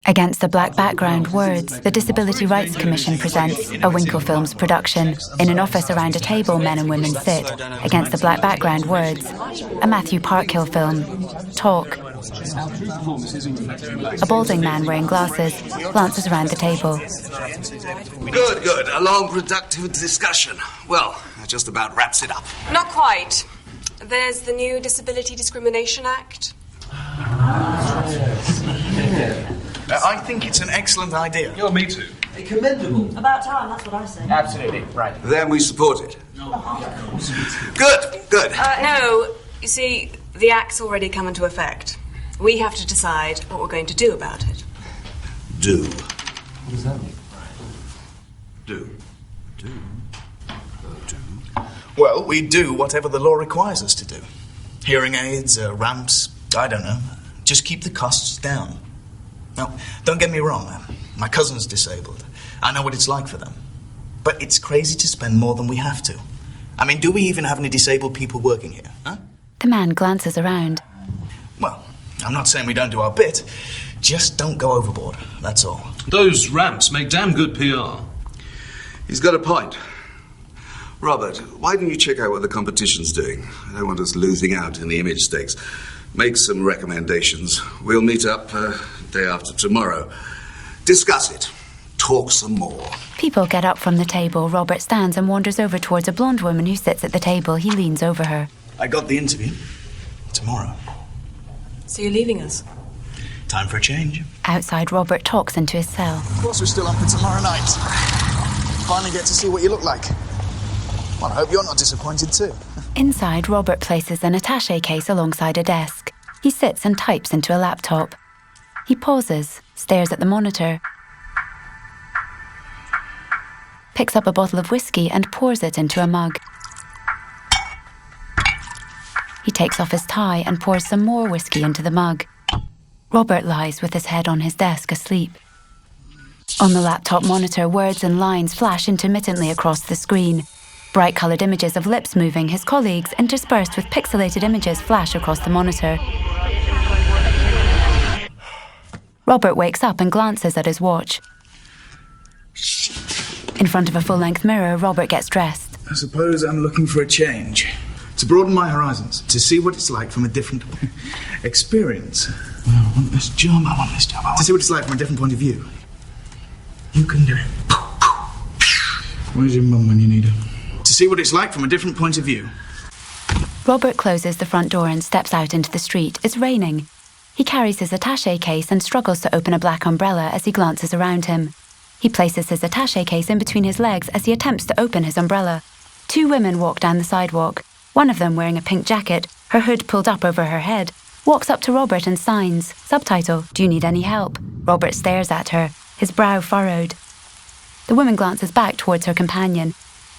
Against the Black Background Words, the Disability Rights Commission presents a Winkle Films production. In an office around a table, men and women sit. Against the Black Background Words, a Matthew Parkhill film. Talk. A balding man wearing glasses glances around the table. Good. A long, productive discussion. Well, that just about wraps it up. Not quite. There's the new Disability Discrimination Act. I think it's an excellent idea. Yeah, me too. Commendable. About time, that's what I say. Absolutely, right. Then we support it. Good. No, you see, the Act's already come into effect. We have to decide what we're going to do about it. Do. What does that mean? Do. Well, we do whatever the law requires us to do. Hearing aids, ramps, I don't know. Just keep the costs down. Now, don't get me wrong. My cousin's disabled. I know what it's like for them. But it's crazy to spend more than we have to. I mean, do we even have any disabled people working here, huh? The man glances around. Well, I'm not saying we don't do our bit. Just don't go overboard, that's all. Those ramps make damn good PR. He's got a point. Robert, why don't you check out what the competition's doing? I don't want us losing out in the image stakes. Make some recommendations. We'll meet up day after tomorrow. Discuss it. Talk some more. People get up from the table. Robert stands and wanders over towards a blonde woman who sits at the table. He leans over her. I got the interview. Tomorrow. So you're leaving us? Time for a change. Outside, Robert talks into his cell. Of course we're still up for tomorrow night. Finally get to see what you look like. Well, I hope you're not disappointed too. Inside, Robert places an attaché case alongside a desk. He sits and types into a laptop. He pauses, stares at the monitor, picks up a bottle of whiskey and pours it into a mug. He takes off his tie and pours some more whiskey into the mug. Robert lies with his head on his desk, asleep. On the laptop monitor, words and lines flash intermittently across the screen. Bright-coloured images of lips moving, his colleagues, interspersed with pixelated images, flash across the monitor. Robert wakes up and glances at his watch. In front of a full-length mirror, Robert gets dressed. I suppose I'm looking for a change. To broaden my horizons. To see what it's like from a different experience. I want this job. To see what it's like from a different point of view. You can do it. Where's your mum when you need her? To see what it's like from a different point of view. Robert closes the front door and steps out into the street. It's raining. He carries his attaché case and struggles to open a black umbrella as he glances around him. He places his attaché case in between his legs as he attempts to open his umbrella. Two women walk down the sidewalk. One of them wearing a pink jacket, her hood pulled up over her head, walks up to Robert and signs. Subtitle, "Do you need any help?" Robert stares at her, his brow furrowed. The woman glances back towards her companion,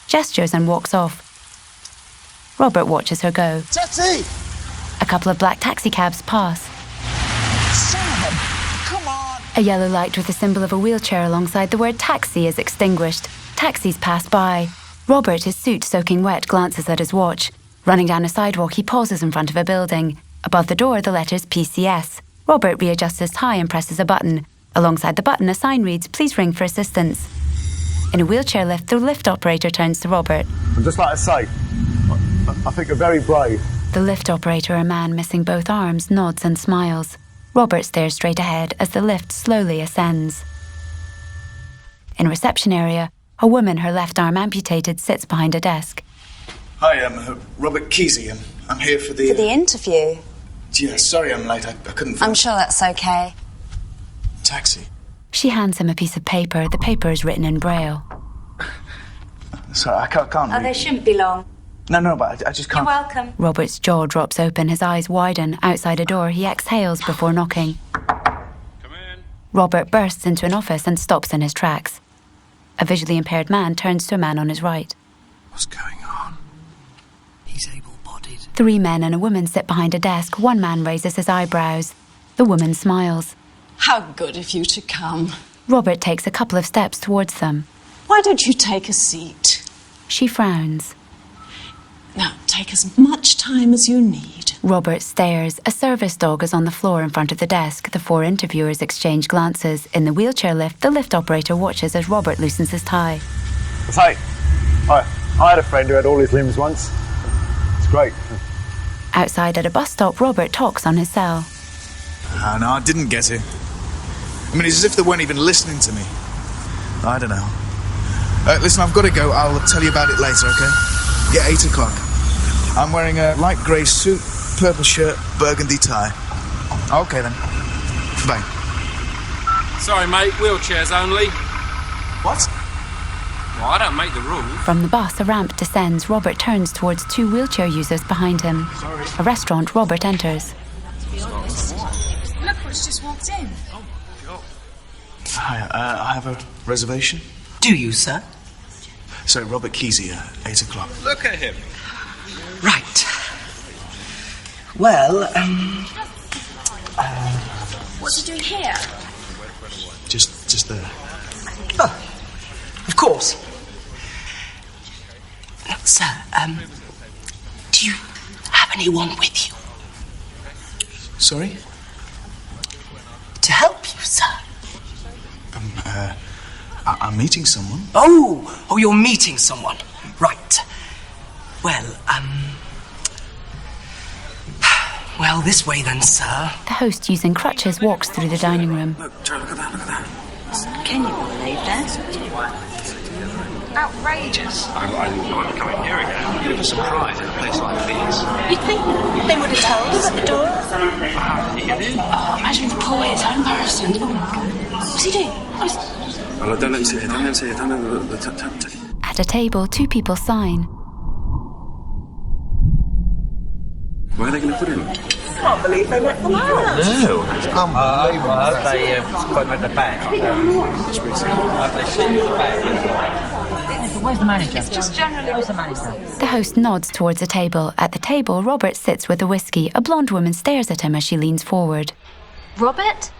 gestures and walks off. Robert watches her go. Taxi! A couple of black taxicabs pass. Sam! Come on! A yellow light with the symbol of a wheelchair alongside the word taxi is extinguished. Taxis pass by. Robert, his suit soaking wet, glances at his watch. Running down a sidewalk, he pauses in front of a building. Above the door, the letters PCS. Robert readjusts his tie and presses a button. Alongside the button, a sign reads, "Please ring for assistance." In a wheelchair lift, the lift operator turns to Robert. I'd just like to say, I think you're very brave. The lift operator, a man missing both arms, nods and smiles. Robert stares straight ahead as the lift slowly ascends. In a reception area, a woman, her left arm amputated, sits behind a desk. Hi, I'm Robert Kesey. I'm here for the... For the interview? Yeah, sorry I'm late. I couldn't find... I'm sure that's okay. Taxi. She hands him a piece of paper. The paper is written in Braille. Sorry, I can't Oh, read. they shouldn't be long. No, but I just You're can't... welcome. Robert's jaw drops open, his eyes widen. Outside a door, he exhales before knocking. Come in. Robert bursts into an office and stops in his tracks. A visually impaired man turns to a man on his right. What's going on? He's able-bodied. Three men and a woman sit behind a desk. One man raises his eyebrows. The woman smiles. How good of you to come. Robert takes a couple of steps towards them. Why don't you take a seat? She frowns. Now, take as much time as you need. Robert stares. A service dog is on the floor in front of the desk. The 4 interviewers exchange glances. In the wheelchair lift, the lift operator watches as Robert loosens his tie. Say, I had a friend who had all his limbs once. It's great. Outside at a bus stop, Robert talks on his cell. No, I didn't get it. I mean, it's as if they weren't even listening to me. I don't know. Listen, I've got to go. I'll tell you about it later, okay? Yeah, 8 o'clock. I'm wearing a light grey suit, purple shirt, burgundy tie. Okay, then. Bye. Sorry, mate, wheelchairs only. What? Well, I don't make the rules. From the bus, a ramp descends. Robert turns towards 2 wheelchair users behind him. A restaurant, Robert enters. Look what's just walked in. Hi, I have a reservation. Do you, sir? So, Robert Kesey, 8 o'clock. Look at him. Right. Well, What's he doing here? Just there. oh, of course. Look, sir, do you have anyone with you? Sorry? To help you, sir? I'm meeting someone. Oh, you're meeting someone. Right. Well, this way then, sir. The host, using crutches, walks through the dining room. Look, Joe, look at that. Can you believe that? Outrageous. I didn't know I was coming here again. Bit of a surprise in a place like this. You'd think they would have told us at the door. How did he get in? Imagine the poor way, so embarrassing. What's he doing? Well, don't let him see it. Don't let him see it. Don't let him... At a table, 2 people sign. Where are they going to put him? Can't believe they let them out. No, it's unbelievable. They put him at the back. Where's the manager? Just generally. Where's the manager? The host nods towards a table. At the table, Robert sits with a whiskey. A blonde woman stares at him as she leans forward. Robert?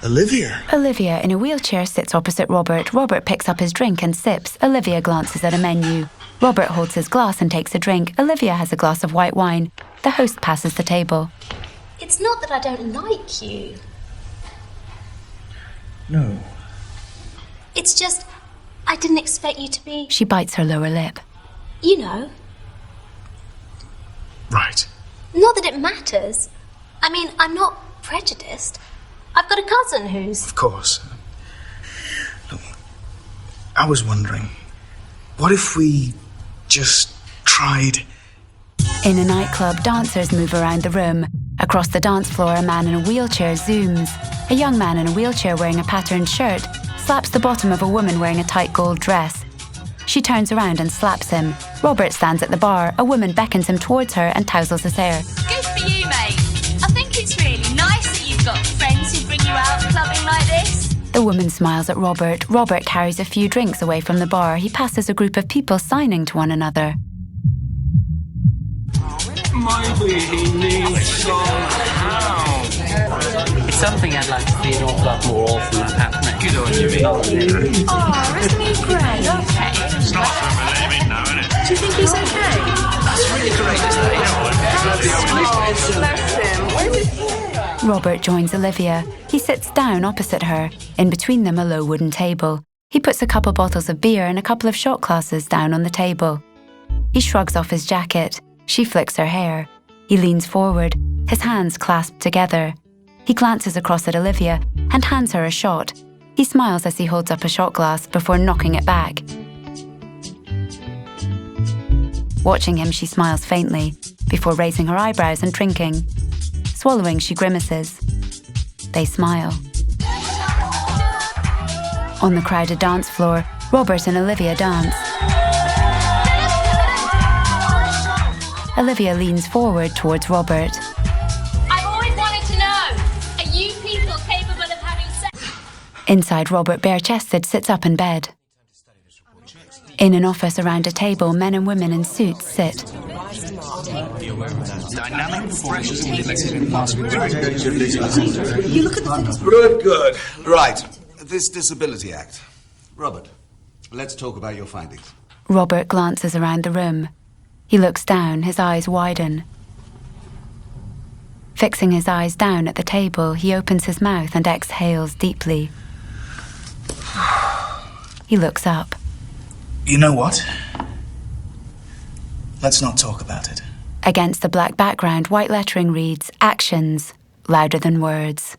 Olivia. Olivia, in a wheelchair, sits opposite Robert. Robert picks up his drink and sips. Olivia glances at a menu. Robert holds his glass and takes a drink. Olivia has a glass of white wine. The host passes the table. It's not that I don't like you. No. It's just, I didn't expect you to be, She bites her lower lip. you know. Right. Not that it matters. I mean, I'm not prejudiced. I've got a cousin who's... Of course. Look, I was wondering, what if we just tried... In a nightclub, dancers move around the room. Across the dance floor, a man in a wheelchair zooms. A young man in a wheelchair wearing a patterned shirt slaps the bottom of a woman wearing a tight gold dress. She turns around and slaps him. Robert stands at the bar. A woman beckons him towards her and tousles his hair. Good for you, mate. I think it's really nice that you've got friends who bring you out clubbing like this. The woman smiles at Robert. Robert carries a few drinks away from the bar. He passes a group of people signing to one another. Maybe he needs some help. It's something I'd like to see an awful lot more often than happening. Good on you, mate. Oh, isn't he great? Okay. It's not for believing now, isn't it? Do you think he's okay? That's really courageous, that, Robert joins Olivia. He sits down opposite her. In between them, a low wooden table. He puts a couple bottles of beer and a couple of shot glasses down on the table. He shrugs off his jacket. She flicks her hair. He leans forward, his hands clasped together. He glances across at Olivia and hands her a shot. He smiles as he holds up a shot glass before knocking it back. Watching him, she smiles faintly before raising her eyebrows and drinking. Swallowing, she grimaces. They smile. On the crowded dance floor, Robert and Olivia dance. Olivia leans forward towards Robert. I've always wanted to know, are you people capable of having sex? Inside, Robert, bare-chested, sits up in bed. In an office around a table, men and women in suits sit. Dynamic, fresh, You look at the things. Good. Right. This Disability Act. Robert, let's talk about your findings. Robert glances around the room. He looks down, his eyes widen. Fixing his eyes down at the table, he opens his mouth and exhales deeply. He looks up. You know what? Let's not talk about it. Against the black background, white lettering reads, "Actions, louder than words."